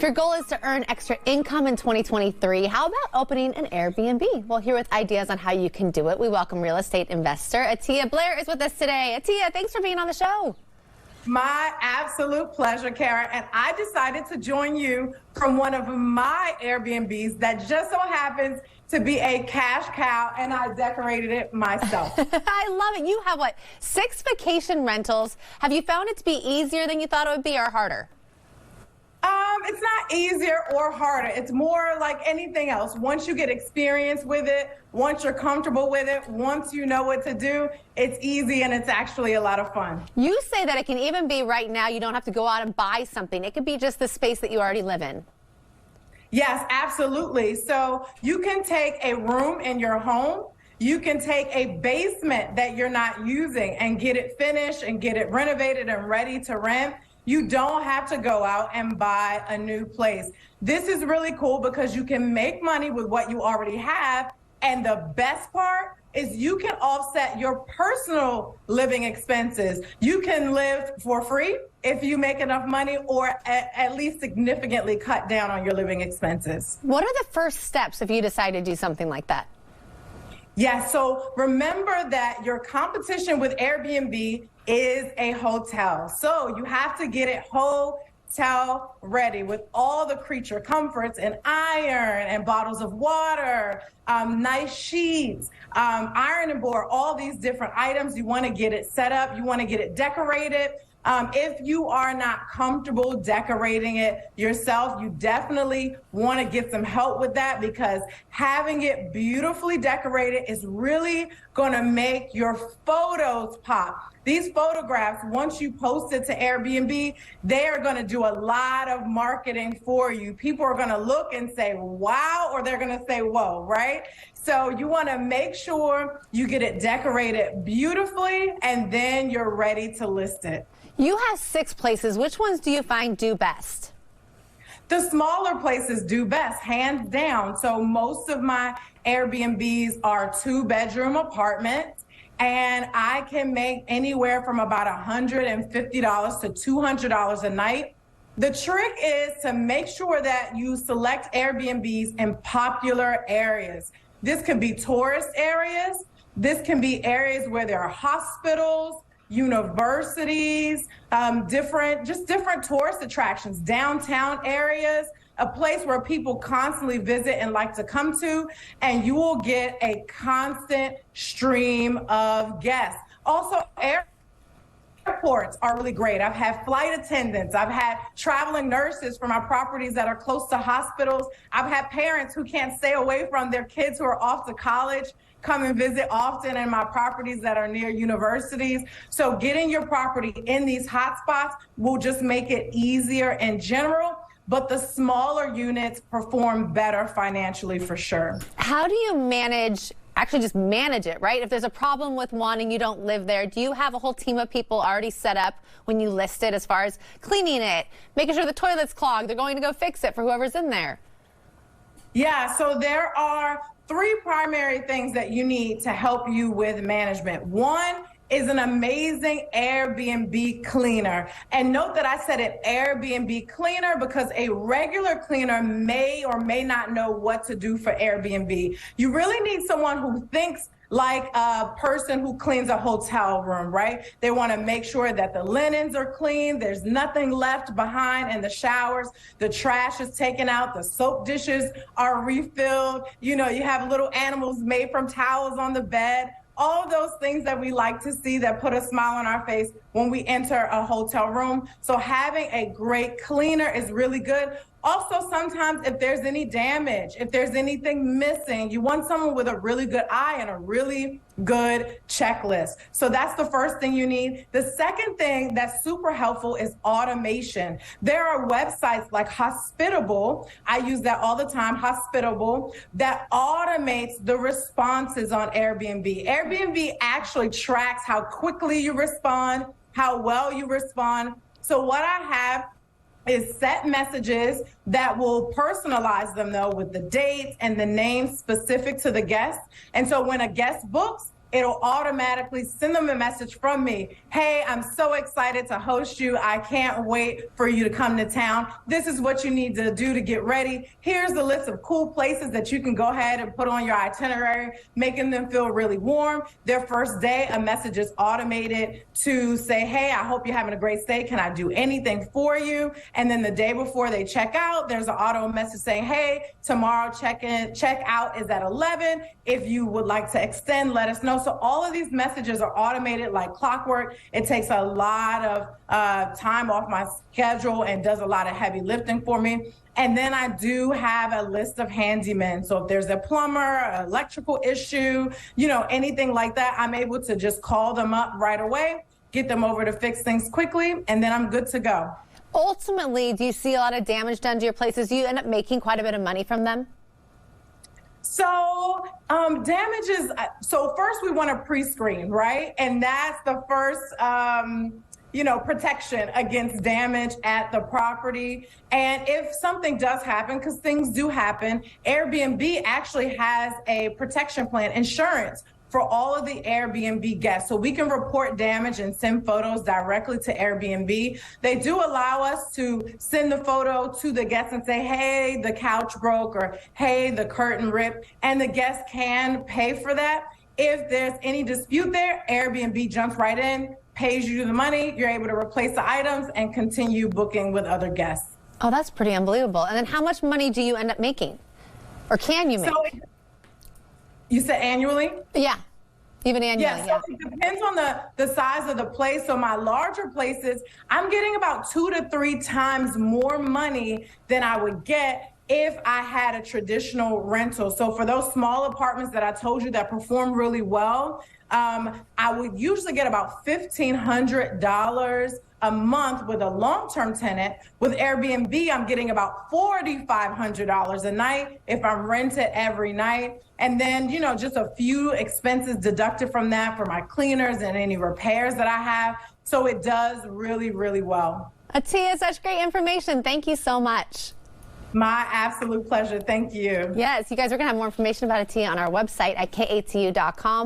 your goal is to earn extra income in 2023, how about opening an Airbnb? Well, here with ideas on how you can do it, we welcome real estate investor Attiyah. Blair is with us today. Attiyah, thanks for being on the show. My absolute pleasure, Kara. And I decided to join you from one of my Airbnbs that just so happens to be a cash cow, and I decorated it myself. I love it. You have, what, 6 vacation rentals. Have you found it to be easier than you thought it would be or harder? It's not easier or harder. It's more like anything else. Once you get experience with it, once you're comfortable with it, once you know what to do, it's easy and it's actually a lot of fun. You say that it can even be right now. You don't have to go out and buy something. It could be just the space that you already live in. Yes, absolutely. So you can take a room in your home. You can take a basement that you're not using and get it finished and get it renovated and ready to rent. You don't have to go out and buy a new place. This is really cool because you can make money with what you already have. And the best part is you can offset your personal living expenses. You can live for free if you make enough money, or at least significantly cut down on your living expenses. What are the first steps if you decide to do something like that? Yeah, so remember that your competition with Airbnb is a hotel. So you have to get it hotel ready with all the creature comforts and iron and bottles of water, nice sheets, ironing board, all these different items. You want to get it set up. You want to get it decorated. If you are not comfortable decorating it yourself, you definitely want to get some help with that, because having it beautifully decorated is really going to make your photos pop. These photographs, once you post it to Airbnb, they are going to do a lot of marketing for you. People are going to look and say, wow, or they're going to say, whoa, right? So you want to make sure you get it decorated beautifully, and then you're ready to list it. You have 6 places. Which ones do you find do best? The smaller places do best, hands down. So most of my Airbnbs are 2-bedroom apartments, and I can make anywhere from about $150 to $200 a night. The trick is to make sure that you select Airbnbs in popular areas. This could be tourist areas. This can be areas where there are hospitals, universities, different tourist attractions, downtown areas, a place where people constantly visit and like to come to, and you will get a constant stream of guests. Also, airports are really great. I've had flight attendants. I've had traveling nurses for my properties that are close to hospitals. I've had parents who can't stay away from their kids who are off to college come and visit often in my properties that are near universities. So getting your property in these hotspots will just make it easier in general, but the smaller units perform better financially for sure. How do you manage, actually just manage it, right? If there's a problem with one and you don't live there, do you have a whole team of people already set up when you list it, as far as cleaning it, making sure the toilet's clogged, they're going to go fix it for whoever's in there? Yeah, so there are 3 primary things that you need to help you with management. One is an amazing Airbnb cleaner. And note that I said an Airbnb cleaner because a regular cleaner may or may not know what to do for Airbnb. You really need someone who thinks like a person who cleans a hotel room, right? They want to make sure that the linens are clean, there's nothing left behind in the showers, the trash is taken out, the soap dishes are refilled, you have little animals made from towels on the bed. All of those things that we like to see that put a smile on our face when we enter a hotel room. So having a great cleaner is really good. Also, sometimes if there's any damage, if there's anything missing, you want someone with a really good eye and a really good checklist. So that's the first thing you need. The second thing that's super helpful is automation. There are websites like Hospitable, I use that all the time, Hospitable, that automates the responses on Airbnb. Airbnb actually tracks how quickly you respond, how well you respond. So what I have is set messages that will personalize them, though, with the dates and the names specific to the guest. And so when a guest books, it'll automatically send them a message from me. Hey, I'm so excited to host you. I can't wait for you to come to town. This is what you need to do to get ready. Here's the list of cool places that you can go ahead and put on your itinerary, making them feel really warm. Their first day, a message is automated to say, hey, I hope you're having a great stay. Can I do anything for you? And then the day before they check out, there's an auto message saying, hey, tomorrow check out is at 11. If you would like to extend, let us know. So all of these messages are automated like clockwork. It takes a lot of time off my schedule and does a lot of heavy lifting for me. And then I do have a list of handymen. So if there's a plumber, an electrical issue, anything like that, I'm able to just call them up right away, get them over to fix things quickly, and then I'm good to go. Ultimately, do you see a lot of damage done to your places? Do you end up making quite a bit of money from them? So damages, so first we want to pre-screen, right? And that's the first, protection against damage at the property. And if something does happen, because things do happen, Airbnb actually has a protection plan, insurance, for all of the Airbnb guests. So we can report damage and send photos directly to Airbnb. They do allow us to send the photo to the guest and say, hey, the couch broke, or hey, the curtain ripped, and the guest can pay for that. If there's any dispute there, Airbnb jumps right in, pays you the money, you're able to replace the items and continue booking with other guests. Oh, that's pretty unbelievable. And then how much money do you end up making? Or can you make? So, you said annually? Yeah, even annually. Yeah, so it depends on the size of the place. So my larger places, I'm getting about 2 to 3 times more money than I would get if I had a traditional rental. So for those small apartments that I told you that perform really well, I would usually get about $1,500 a month with a long-term tenant. With Airbnb, I'm getting about $4,500 a night if I'm rented every night. And then, just a few expenses deducted from that for my cleaners and any repairs that I have. So it does really, really well. Attiyah, such great information. Thank you so much. My absolute pleasure. Thank you. Yes, you guys are going to have more information about Attiyah on our website at katu.com.